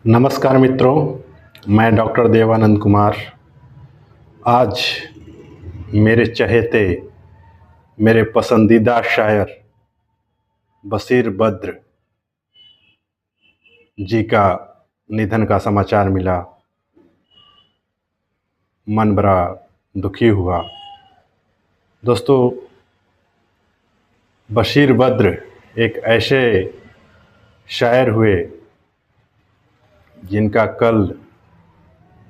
नमस्कार मित्रों, मैं डॉक्टर देवानंद कुमार। आज मेरे चहेते, मेरे पसंदीदा शायर बशीर बद्र जी का निधन का समाचार मिला। मन बड़ा दुखी हुआ। दोस्तों, बशीर बद्र एक ऐसे शायर हुए जिनका कल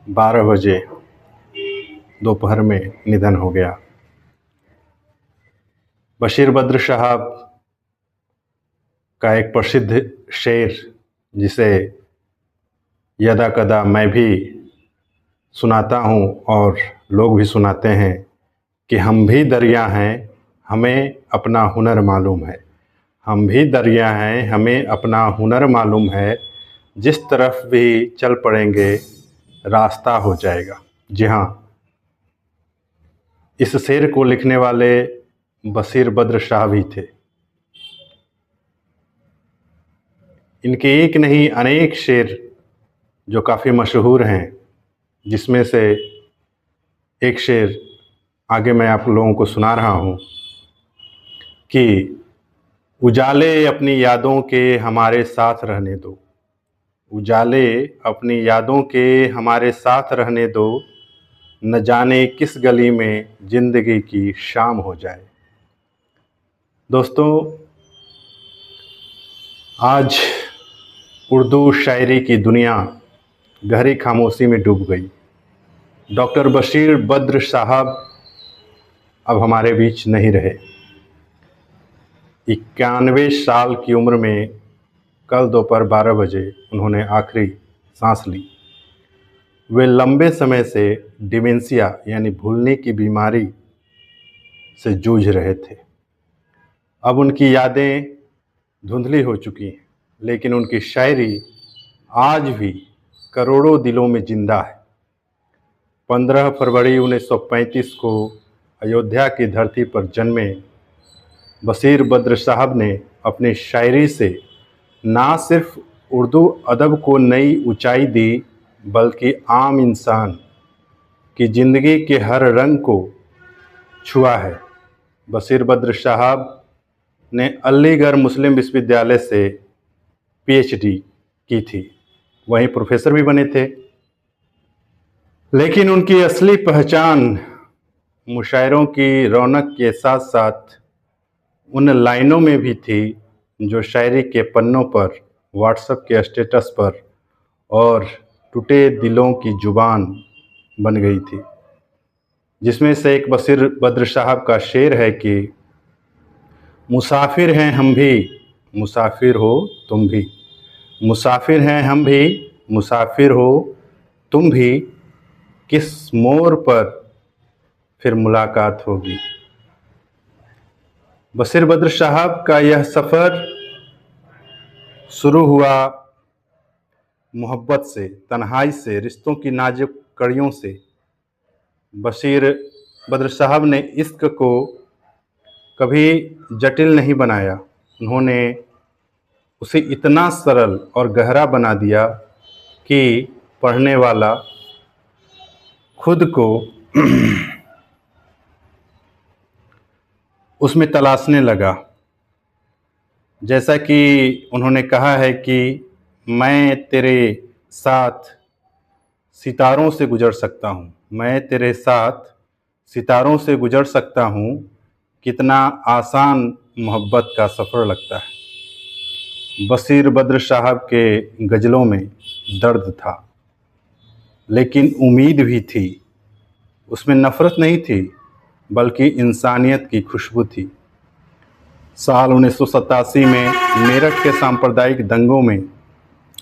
12 बजे दोपहर में निधन हो गया। बशीर बद्र साहब का एक प्रसिद्ध शेर, जिसे यदा कदा मैं भी सुनाता हूँ और लोग भी सुनाते हैं, कि हम भी दरिया हैं, हमें अपना हुनर मालूम है। हम भी दरिया हैं, हमें अपना हुनर मालूम है। जिस तरफ भी चल पड़ेंगे रास्ता हो जाएगा। जी हाँ, इस शेर को लिखने वाले बशीर बद्र साहब ही थे। इनके एक नहीं अनेक शेर जो काफ़ी मशहूर हैं, जिसमें से एक शेर आगे मैं आप लोगों को सुना रहा हूँ कि उजाले अपनी यादों के हमारे साथ रहने दो। उजाले अपनी यादों के हमारे साथ रहने दो। न जाने किस गली में ज़िंदगी की शाम हो जाए। दोस्तों, आज उर्दू शायरी की दुनिया गहरी खामोशी में डूब गई। डॉक्टर बशीर बद्र साहब अब हमारे बीच नहीं रहे। 91 साल की उम्र में कल दोपहर 12 बजे उन्होंने आखिरी सांस ली। वे लंबे समय से डिमेंशिया यानी भूलने की बीमारी से जूझ रहे थे। अब उनकी यादें धुंधली हो चुकी हैं, लेकिन उनकी शायरी आज भी करोड़ों दिलों में जिंदा है। 15 फरवरी 1935 को अयोध्या की धरती पर जन्मे बशीर बद्र साहब ने अपनी शायरी से ना सिर्फ उर्दू अदब को नई ऊंचाई दी, बल्कि आम इंसान की ज़िंदगी के हर रंग को छुआ है। बशीर बद्र साहब ने अलीगढ़ मुस्लिम विश्वविद्यालय से पीएचडी की थी, वहीं प्रोफेसर भी बने थे। लेकिन उनकी असली पहचान मुशायरों की रौनक के साथ साथ उन लाइनों में भी थी जो शायरी के पन्नों पर, व्हाट्सएप के स्टेटस पर और टूटे दिलों की जुबान बन गई थी। जिसमें से एक बशीर बद्र साहब का शेर है कि मुसाफिर हैं हम भी, मुसाफिर हो तुम भी। मुसाफिर हैं हम भी, मुसाफिर हो तुम भी। किस मोड़ पर फिर मुलाकात होगी। बशीर बद्र साहब का यह सफ़र शुरू हुआ मोहब्बत से, तन्हाई से, रिश्तों की नाजुक कड़ियों से। बशीर बद्र साहब ने इश्क को कभी जटिल नहीं बनाया। उन्होंने उसे इतना सरल और गहरा बना दिया कि पढ़ने वाला खुद को उसमें तलाशने लगा। जैसा कि उन्होंने कहा है कि मैं तेरे साथ सितारों से गुजर सकता हूँ, मैं तेरे साथ सितारों से गुजर सकता हूँ। कितना आसान मोहब्बत का सफ़र लगता है। बशीर बद्र साहब के गज़लों में दर्द था, लेकिन उम्मीद भी थी। उसमें नफ़रत नहीं थी, बल्कि इंसानियत की खुशबू थी। साल 1987 में मेरठ के सांप्रदायिक दंगों में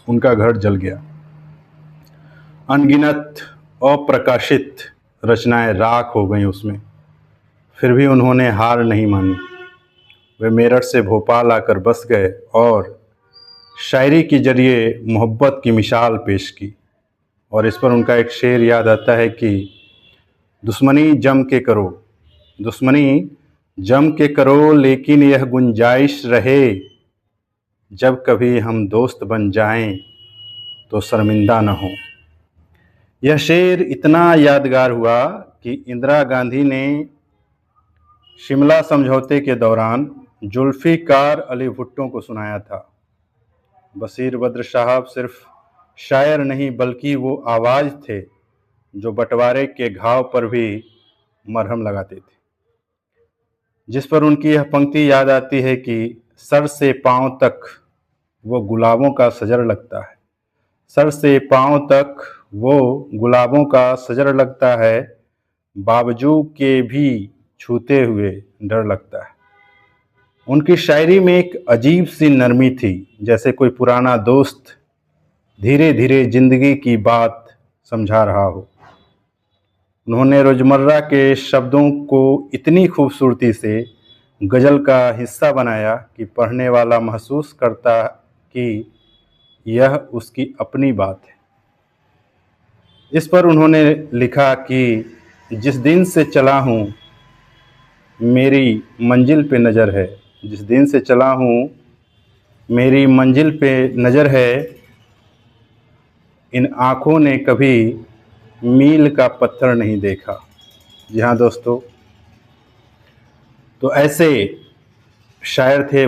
उनका घर जल गया। अनगिनत अप्रकाशित रचनाएं राख हो गईं उसमें। फिर भी उन्होंने हार नहीं मानी। वे मेरठ से भोपाल आकर बस गए और शायरी के जरिए मोहब्बत की मिसाल पेश की। और इस पर उनका एक शेर याद आता है कि दुश्मनी जम के करो, दुश्मनी जम के करो, लेकिन यह गुंजाइश रहे जब कभी हम दोस्त बन जाएं तो शर्मिंदा न हो। यह शेर इतना यादगार हुआ कि इंदिरा गांधी ने शिमला समझौते के दौरान जुल्फ़िकार अली भुट्टो को सुनाया था। बशीर बद्र साहब सिर्फ शायर नहीं बल्कि वो आवाज़ थे जो बंटवारे के घाव पर भी मरहम लगाते थे। जिस पर उनकी यह पंक्ति याद आती है कि सर से पांव तक वो गुलाबों का शजर लगता है, सर से पांव तक वो गुलाबों का शजर लगता है, बावजू के भी छूते हुए डर लगता है। उनकी शायरी में एक अजीब सी नरमी थी, जैसे कोई पुराना दोस्त धीरे धीरे जिंदगी की बात समझा रहा हो। उन्होंने रोजमर्रा के शब्दों को इतनी खूबसूरती से गज़ल का हिस्सा बनाया कि पढ़ने वाला महसूस करता कि यह उसकी अपनी बात है। इस पर उन्होंने लिखा कि जिस दिन से चला हूँ मेरी मंजिल पे नज़र है, जिस दिन से चला हूँ मेरी मंजिल पे नज़र है, इन आँखों ने कभी मील का पत्थर नहीं देखा। जी हाँ दोस्तों, तो ऐसे शायर थे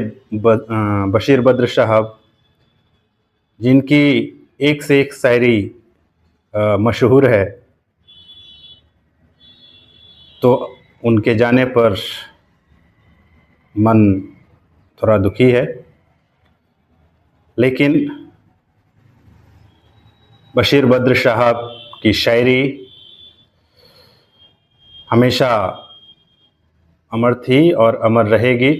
बशीर बद्र साहब, जिनकी एक से एक शायरी मशहूर है। तो उनके जाने पर मन थोड़ा दुखी है, लेकिन बशीर बद्र साहब की शायरी हमेशा अमर थी और अमर रहेगी।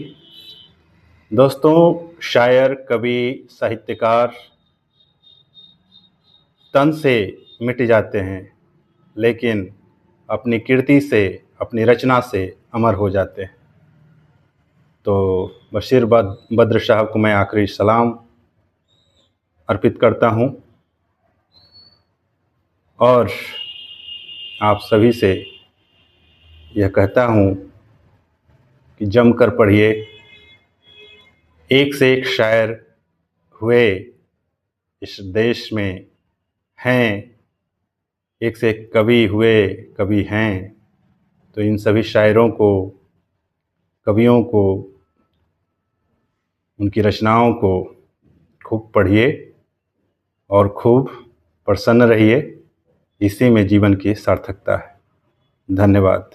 दोस्तों, शायर, कवि, साहित्यकार तन से मिट जाते हैं, लेकिन अपनी कीर्ति से, अपनी रचना से अमर हो जाते हैं। तो बशीर बद्र साहब को मैं आखिरी सलाम अर्पित करता हूँ और आप सभी से यह कहता हूँ कि जमकर पढ़िए। एक से एक शायर हुए इस देश में हैं, एक से एक कवि हुए, कवि हैं। तो इन सभी शायरों को, कवियों को, उनकी रचनाओं को खूब पढ़िए और खूब प्रसन्न रहिए। इसी में जीवन की सार्थकता है। धन्यवाद।